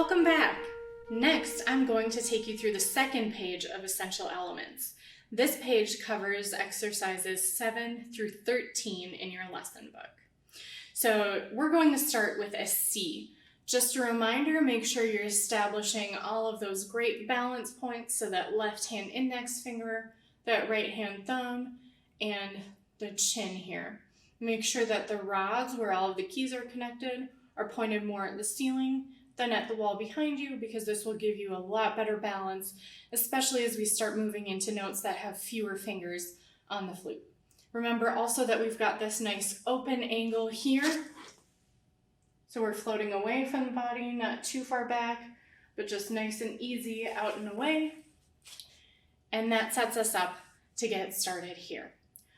Welcome back! Next, I'm going to take you through the second page of Essential Elements. This page covers exercises 7 through 13 in your lesson book. So we're going to start with a C. Just a reminder, make sure you're establishing all of those great balance points, so that left hand index finger, that right hand thumb, and the chin here. Make sure that the rods where all of the keys are connected are pointed more at the ceiling than at the wall behind you, because this will give you a lot better balance, especially as we start moving into notes that have fewer fingers on the flute. Remember also that we've got this nice open angle here. So we're floating away from the body, not too far back, but just nice and easy out and away. And that sets us up to get started here.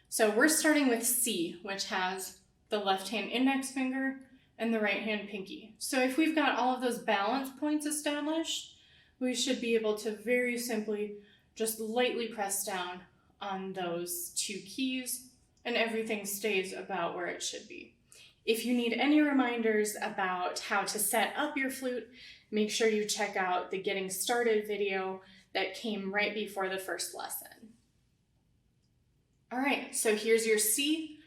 So we're starting with C, which has the left hand index finger and the right hand pinky. So if we've got all of those balance points established, we should be able to very simply just lightly press down on those two keys and everything stays about where it should be. If you need any reminders about how to set up your flute, make sure you check out the Getting Started video that came right before the first lesson. All right, so here's your C,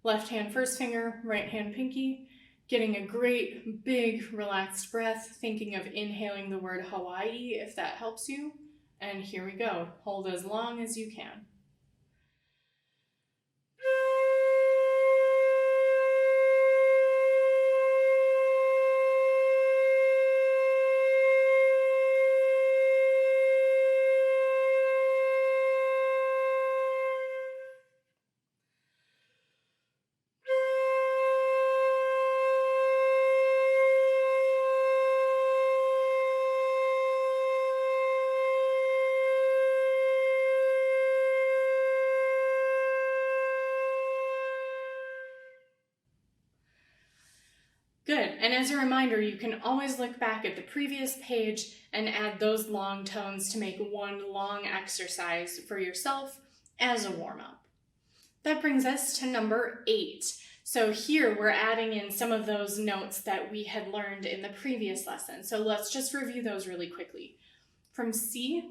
left hand first finger, right hand pinky, getting a great big relaxed breath, thinking of inhaling the word Hawaii if that helps you. And here we go, hold as long as you can. Good, and as a reminder, you can always look back at the previous page and add those long tones to make one long exercise for yourself as a warm-up. That brings us to number 8. So here we're adding in some of those notes that we had learned in the previous lesson. So let's just review those really quickly. From C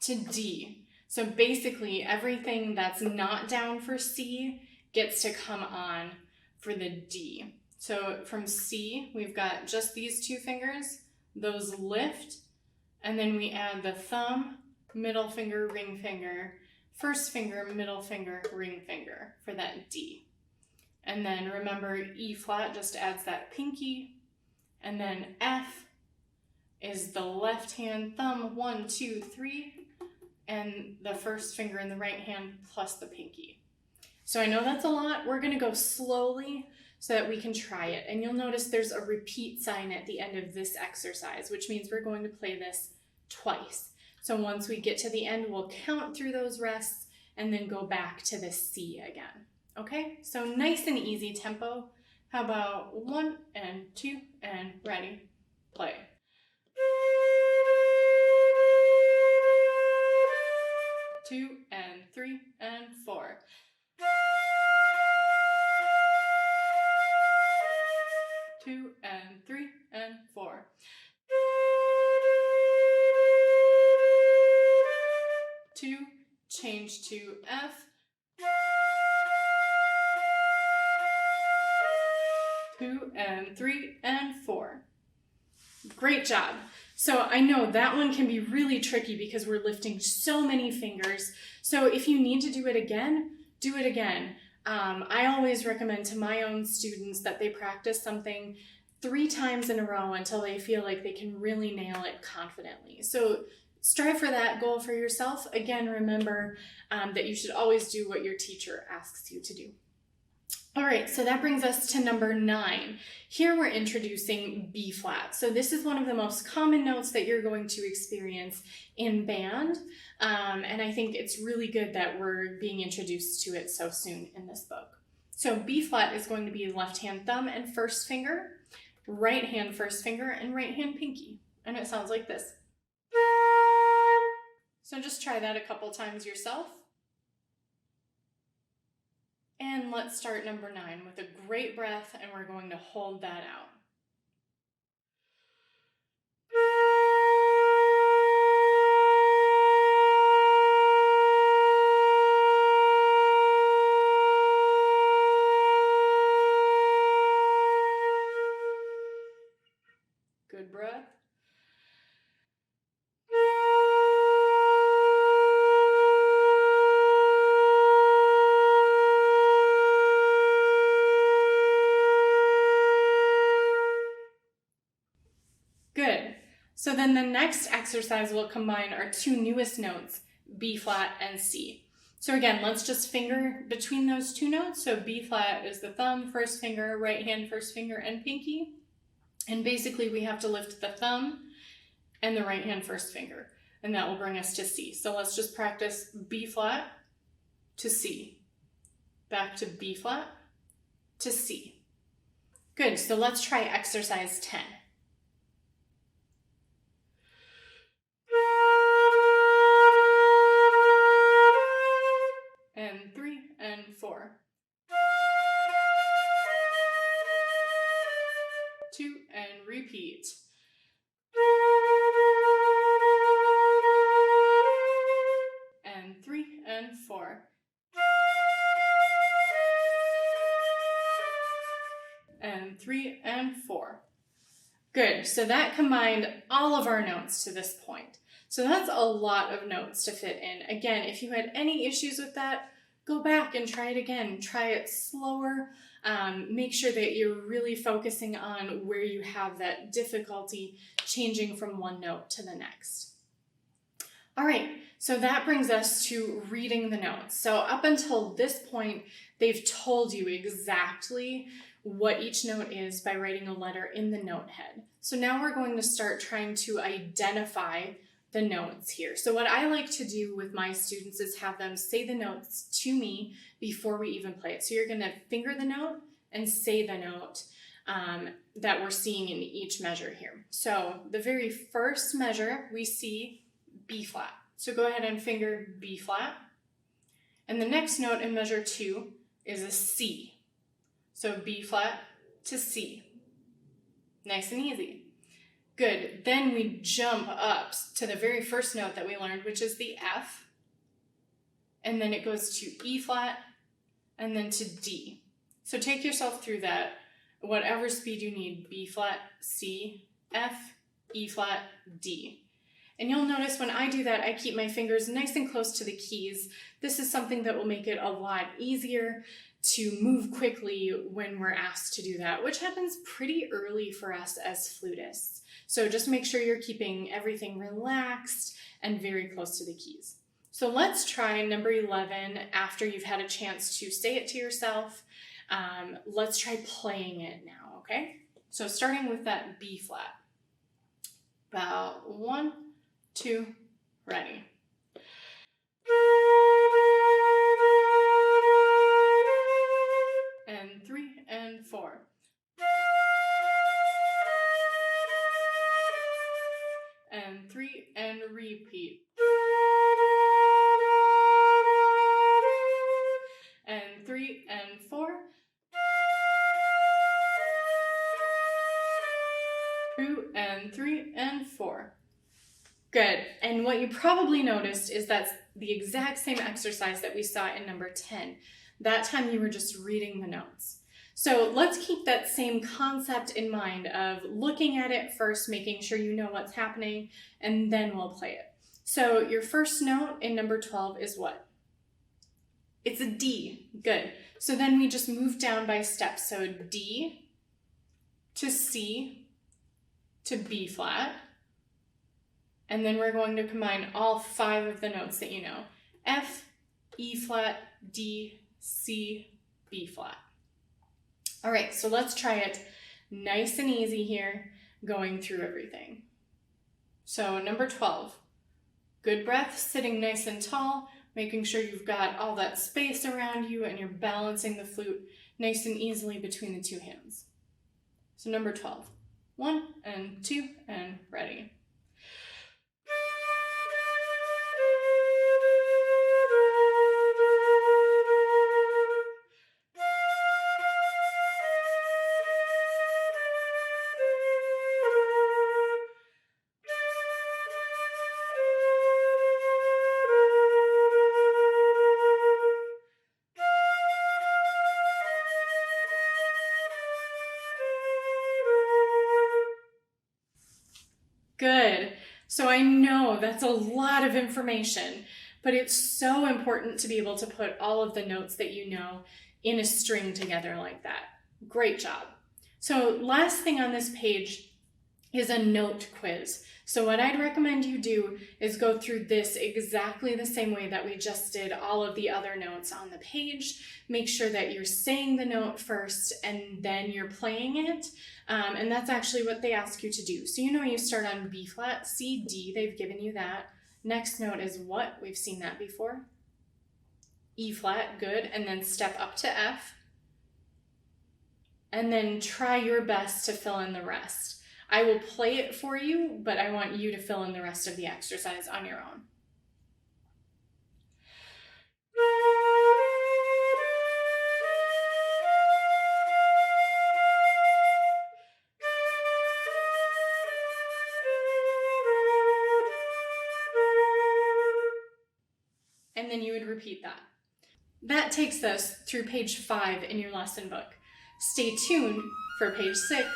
to D. So basically everything that's not down for C gets to come on for the D. So from C, we've got just these two fingers, those lift, and then we add the thumb, middle finger, ring finger, first finger, middle finger, ring finger for that D. And then remember, E flat just adds that pinky, and then F is the left hand thumb, 1, 2, 3, and the first finger in the right hand plus the pinky. So I know that's a lot. We're gonna go slowly so that we can try it. And you'll notice there's a repeat sign at the end of this exercise, which means we're going to play this twice. So once we get to the end, we'll count through those rests and then go back to the C again. Okay, so nice and easy tempo. How about 1 and 2 and ready, play. 2 and 3 and 4. 2 and 3 and 4. 2, change to F. 2 and 3 and 4. Great job. So I know that one can be really tricky because we're lifting so many fingers. So if you need to do it again, do it again. I always recommend to my own students that they practice something 3 times in a row until they feel like they can really nail it confidently. So strive for that goal for yourself. Again, remember that you should always do what your teacher asks you to do. All right, so that brings us to number 9. Here we're introducing B flat. So this is one of the most common notes that you're going to experience in band. And I think it's really good that we're being introduced to it so soon in this book. So B flat is going to be left hand thumb and first finger, right hand first finger, and right hand pinky. And it sounds like this. So just try that a couple times yourself. And let's start number 9 with a great breath, and we're going to hold that out. So then the next exercise will combine our two newest notes, B flat and C. So again, let's just finger between those two notes. So B flat is the thumb, first finger, right hand, first finger, and pinky. And basically we have to lift the thumb and the right hand first finger, and that will bring us to C. So let's just practice B flat to C, back to B flat to C. Good, so let's try exercise 10. And 3 and 4. 2 and repeat. And 3 and 4. And 3 and 4. Good, so that combined all of our notes to this point. So that's a lot of notes to fit in. Again, if you had any issues with that, go back and try it again. Try it slower. Make sure that you're really focusing on where you have that difficulty changing from one note to the next. All right, so that brings us to reading the notes. So up until this point, they've told you exactly what each note is by writing a letter in the note head. So now we're going to start trying to identify the notes here. So what I like to do with my students is have them say the notes to me before we even play it. So you're going to finger the note and say the note that we're seeing in each measure here. So the very first measure we see B flat. So go ahead and finger B flat. And the next note in measure 2 is a C. So B flat to C. Nice and easy. Good. Then we jump up to the very first note that we learned, which is the F. And then it goes to E flat and then to D. So take yourself through that, whatever speed you need, B flat, C, F, E flat, D. And you'll notice when I do that, I keep my fingers nice and close to the keys. This is something that will make it a lot easier to move quickly when we're asked to do that, which happens pretty early for us as flutists. So just make sure you're keeping everything relaxed and very close to the keys. So let's try number 11 after you've had a chance to say it to yourself. Let's try playing it now, okay? So starting with that B flat. About 1, 2, ready. And 3 and 4. And 3 and repeat. And 3 and 4. 2 and 3 and 4. Good. And what you probably noticed is that's the exact same exercise that we saw in number 10. That time you were just reading the notes. So let's keep that same concept in mind of looking at it first, making sure you know what's happening, and then we'll play it. So your first note in number 12 is what? It's a D. Good. So then we just move down by steps. So D to C to B flat. And then we're going to combine all 5 of the notes that you know. F, E flat, D, C, B flat. All right, so let's try it nice and easy here, going through everything. So number 12, good breath, sitting nice and tall, making sure you've got all that space around you and you're balancing the flute nice and easily between the 2 hands. So number 12, 1 and 2 and ready. Good. So I know that's a lot of information, but it's so important to be able to put all of the notes that you know in a string together like that. Great job. So last thing on this page is a note quiz. So what I'd recommend you do is go through this exactly the same way that we just did all of the other notes on the page. Make sure that you're saying the note first and then you're playing it. And that's actually what they ask you to do. So you start on B flat, C, D, they've given you that. Next note is what? We've seen that before. E flat, good, and then step up to F. And then try your best to fill in the rest. I will play it for you, but I want you to fill in the rest of the exercise on your own. And then you would repeat that. That takes us through page 5 in your lesson book. Stay tuned for page 6